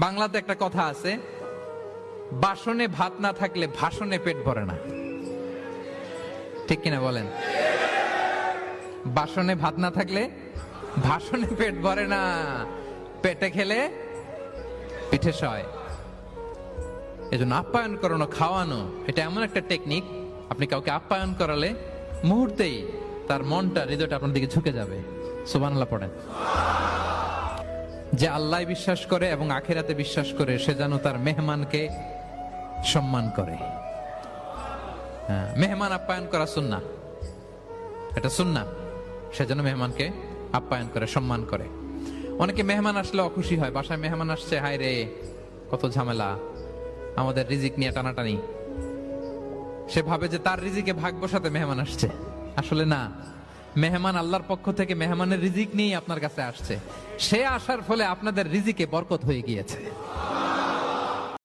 বাংলাতে একটা কথা আছে, বাসনে ভাত না থাকলে ভাষণে পেট ভরে না। ঠিক কিনা বলেন? বাসনে ভাত না থাকলে ভাষণে পেট ভরে না, পেটে খেলে পিঠে সয়। এজন্য আপ্যায়ন করানো, খাওয়ানো এটা এমন একটা টেকনিক, আপনি কাউকে আপ্যায়ন করালে মুহূর্তেই তার মনটা, হৃদয়টা আপনার দিকে ঝুঁকে যাবে। সুবহানাল্লাহ পড়েন। যে আল্লাহ বিশ্বাস করে এবং আখিরাতে বিশ্বাস করে সে যেন তার মেহমানকে সম্মান করে। মেহমান আপ্যায়ন করা সুন্নাহ, এটা সুন্নাহ। সে যেন মেহমানকে আপ্যায়ন করে, সম্মান করে। অনেকে মেহমান আসলে অখুশি হয়, বাসায় মেহমান আসছে, হায় রে কত ঝামেলা, আমাদের রিজিক নিয়ে টানাটানি। সে ভাবে যে তার রিজিকে ভাগ বসাতে মেহমান আসছে। আসলে না, মেহমান আল্লাহর পক্ষ থেকে মেহমানের রিজিক নিয়েই আপনার কাছে আসছে। সে আসার ফলে আপনাদের রিজিকে বরকত হয়ে গিয়েছে।